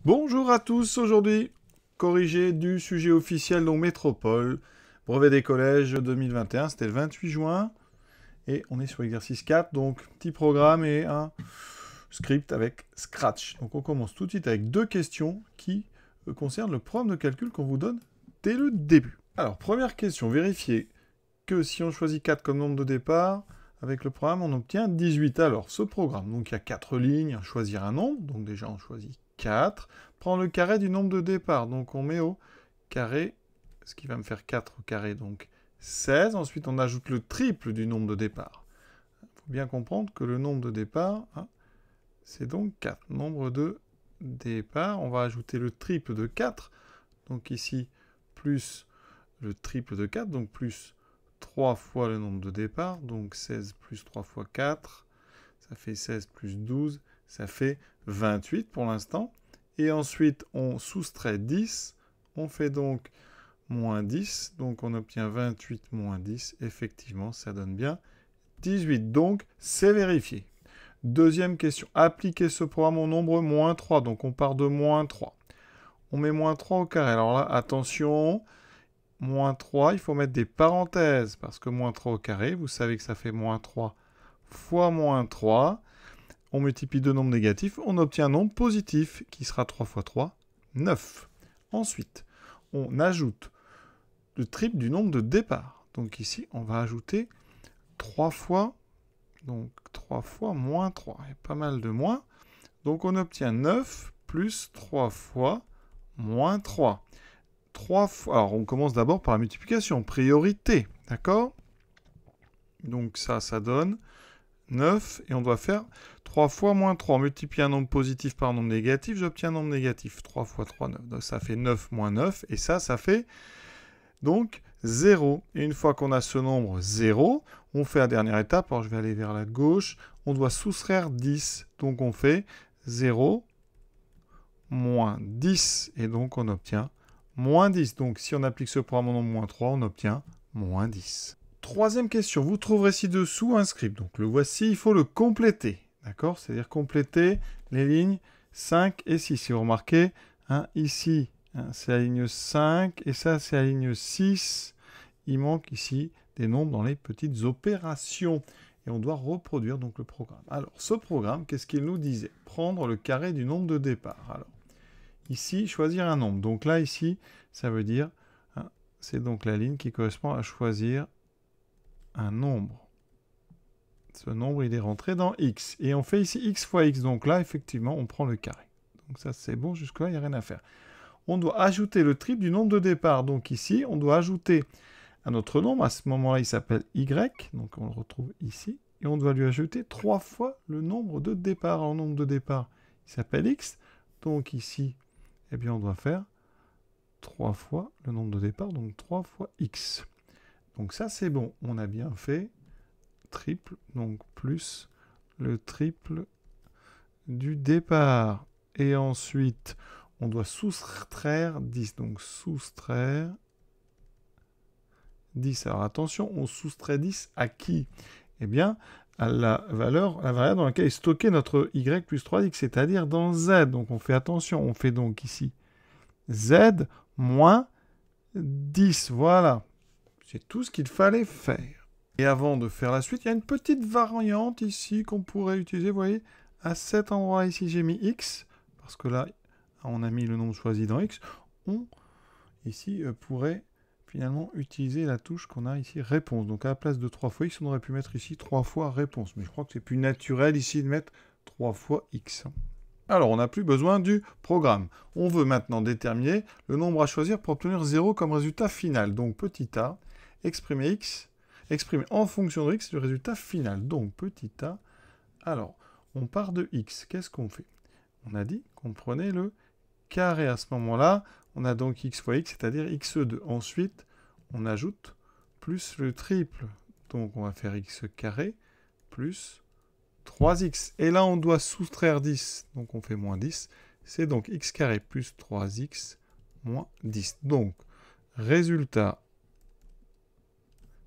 Bonjour à tous, aujourd'hui, corrigé du sujet officiel, donc métropole, brevet des collèges 2021, c'était le 28 juin, et on est sur l'exercice 4, donc petit programme et un script avec Scratch. Donc on commence tout de suite avec deux questions qui concernent le programme de calcul qu'on vous donne dès le début. Alors, première question, vérifiez que si on choisit 4 comme nombre de départ, avec le programme, on obtient 18. Alors, ce programme, donc il y a 4 lignes, choisir un nombre, donc déjà on choisit 4, prend le carré du nombre de départ, donc on met au carré, ce qui va me faire 4 au carré, donc 16. Ensuite, on ajoute le triple du nombre de départ. Il faut bien comprendre que le nombre de départ, c'est donc 4. Nombre de départ, on va ajouter le triple de 4, donc ici, plus le triple de 4, donc plus 3 fois le nombre de départ, donc 16 plus 3 fois 4, ça fait 16 plus 12, ça fait 28 pour l'instant. Et ensuite, on soustrait 10, on fait donc moins 10, donc on obtient 28 moins 10, effectivement, ça donne bien 18, donc c'est vérifié. Deuxième question, appliquer ce programme au nombre moins 3, donc on part de moins 3. On met moins 3 au carré, alors là, attention, moins 3, il faut mettre des parenthèses, parce que moins 3 au carré, vous savez que ça fait moins 3 fois moins 3. On multiplie deux nombres négatifs, on obtient un nombre positif, qui sera 3 fois 3, 9. Ensuite, on ajoute le triple du nombre de départ. Donc ici, on va ajouter 3 fois, donc 3 fois moins 3. Il y a pas mal de moins. Donc on obtient 9 plus 3 fois moins 3. 3 fois... Alors, on commence d'abord par la multiplication. Priorité, d'accord? Donc ça donne 9. Et on doit faire 3 fois moins 3. On multiplie un nombre positif par un nombre négatif, j'obtiens un nombre négatif. 3 fois 3, 9. Donc ça fait 9 moins 9. Et ça fait donc 0. Et une fois qu'on a ce nombre 0, on fait la dernière étape. Alors je vais aller vers la gauche. On doit soustraire 10. Donc on fait 0 moins 10. Et donc on obtient moins 10. Donc si on applique ce programme au nombre moins 3, on obtient moins 10. Troisième question, vous trouverez ci-dessous un script. Donc le voici, il faut le compléter. D'accord? C'est-à-dire compléter les lignes 5 et 6. Si vous remarquez, ici, c'est la ligne 5 et ça, c'est la ligne 6. Il manque ici des nombres dans les petites opérations. Et on doit reproduire donc le programme. Alors, ce programme, qu'est-ce qu'il nous disait? Prendre le carré du nombre de départ. Alors, ici, choisir un nombre. Donc là, ici, ça veut dire, c'est donc la ligne qui correspond à choisir un nombre. Ce nombre, il est rentré dans x. Et on fait ici x fois x. Donc là, effectivement, on prend le carré. Donc ça, c'est bon. Jusque-là, il n'y a rien à faire. On doit ajouter le triple du nombre de départ. Donc ici, on doit ajouter un autre nombre. À ce moment-là, il s'appelle y. Donc on le retrouve ici. Et on doit lui ajouter 3 fois le nombre de départ. Alors, le nombre de départ, il s'appelle x. Donc ici, eh bien, on doit faire 3 fois le nombre de départ. Donc 3 fois x. Donc ça, c'est bon. On a bien fait triple, donc plus le triple du départ. Et ensuite, on doit soustraire 10. Donc soustraire 10. Alors attention, on soustrait 10 à qui? Eh bien, à la variable dans laquelle est stocké notre y plus 3x, c'est-à-dire dans z. Donc on fait attention, on fait donc ici z moins 10. Voilà. C'est tout ce qu'il fallait faire. Et avant de faire la suite, il y a une petite variante ici qu'on pourrait utiliser. Vous voyez, à cet endroit ici, j'ai mis x, parce que là, on a mis le nombre choisi dans x. On, ici, pourrait finalement utiliser la touche qu'on a ici, réponse. Donc à la place de 3 fois x, on aurait pu mettre ici 3 fois réponse. Mais je crois que c'est plus naturel ici de mettre 3 fois x. Alors, on n'a plus besoin du programme. On veut maintenant déterminer le nombre à choisir pour obtenir 0 comme résultat final. Donc, petit a, exprimer x, exprimer en fonction de x le résultat final. Donc, petit a, alors, on part de x. Qu'est-ce qu'on fait? On a dit qu'on prenait le carré à ce moment-là. On a donc x fois x, c'est-à-dire x2. Ensuite, on ajoute plus le triple. Donc, on va faire x carré plus 3x. Et là, on doit soustraire 10. Donc, on fait moins 10. C'est donc x carré plus 3x moins 10. Donc, résultat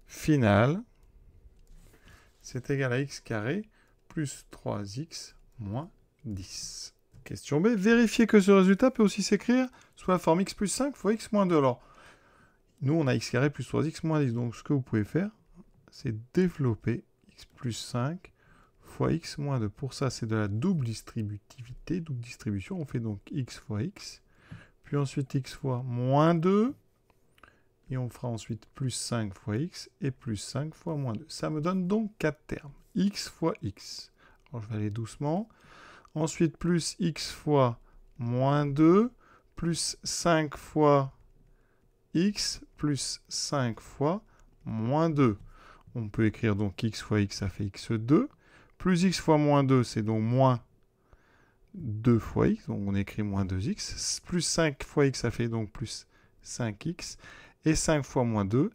final, c'est égal à x carré plus 3x moins 10. Question B. Vérifiez que ce résultat peut aussi s'écrire sous la forme x plus 5 fois x moins 2. Alors, nous, on a x carré plus 3x moins 10. Donc, ce que vous pouvez faire, c'est développer x plus 5 fois x moins 2. Pour ça, c'est de la double distributivité, double distribution. On fait donc x fois x, puis ensuite x fois moins 2, et on fera ensuite plus 5 fois x et plus 5 fois moins 2. Ça me donne donc 4 termes. X fois x. Alors, je vais aller doucement. Ensuite, plus x fois moins 2, plus 5 fois x, plus 5 fois moins 2. On peut écrire donc x fois x, ça fait x2. Plus x fois moins 2, c'est donc moins 2 fois x. Donc on écrit moins 2x. Plus 5 fois x, ça fait donc plus 5x. Et 5 fois moins 2,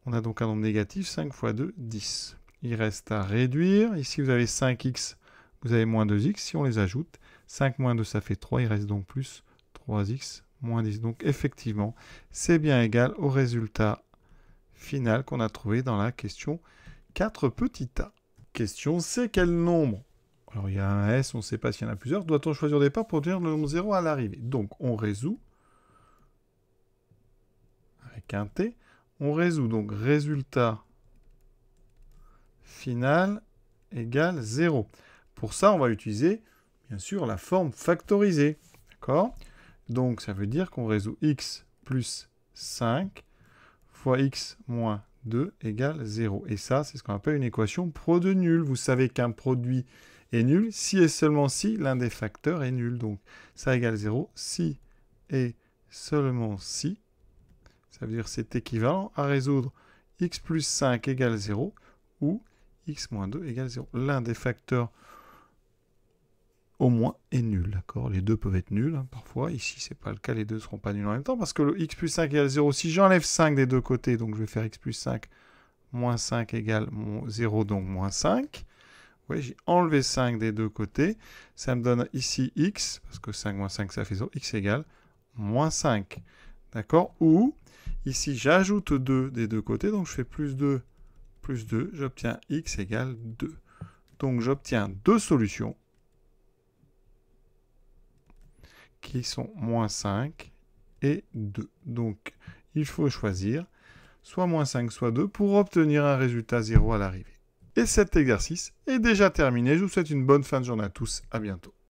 on a donc un nombre négatif. 5 fois 2, 10. Il reste à réduire. Ici, vous avez 5x. Vous avez moins 2x, si on les ajoute, 5 moins 2, ça fait 3, il reste donc plus 3x moins 10. Donc effectivement, c'est bien égal au résultat final qu'on a trouvé dans la question 4 petit a. Question C, quel nombre? Alors il y a un S, on ne sait pas s'il y en a plusieurs. Doit-on choisir au départ pour obtenir le nombre 0 à l'arrivée? Donc on résout avec un T. On résout donc résultat final égale 0. Pour ça, on va utiliser, bien sûr, la forme factorisée. D'accord? Donc, ça veut dire qu'on résout x plus 5 fois x moins 2 égale 0. Et ça, c'est ce qu'on appelle une équation pro de nul. Vous savez qu'un produit est nul si et seulement si l'un des facteurs est nul. Donc, ça égale 0 si et seulement si. Ça veut dire que c'est équivalent à résoudre x plus 5 égale 0 ou x moins 2 égale 0. L'un des facteurs au moins est nul, d'accord? Les deux peuvent être nuls, hein, parfois. Ici, ce n'est pas le cas, les deux ne seront pas nuls en même temps, parce que le x plus 5 égale 0, si j'enlève 5 des deux côtés, donc je vais faire x plus 5 moins 5 égale 0, donc moins 5. Oui, j'ai enlevé 5 des deux côtés. Ça me donne ici x, parce que 5 moins 5, ça fait 0, x égale moins 5. D'accord? Ou, ici, j'ajoute 2 des deux côtés, donc je fais plus 2, j'obtiens x égale 2. Donc, j'obtiens deux solutions qui sont moins 5 et 2. Donc, il faut choisir soit moins 5, soit 2 pour obtenir un résultat 0 à l'arrivée. Et cet exercice est déjà terminé. Je vous souhaite une bonne fin de journée à tous. À bientôt.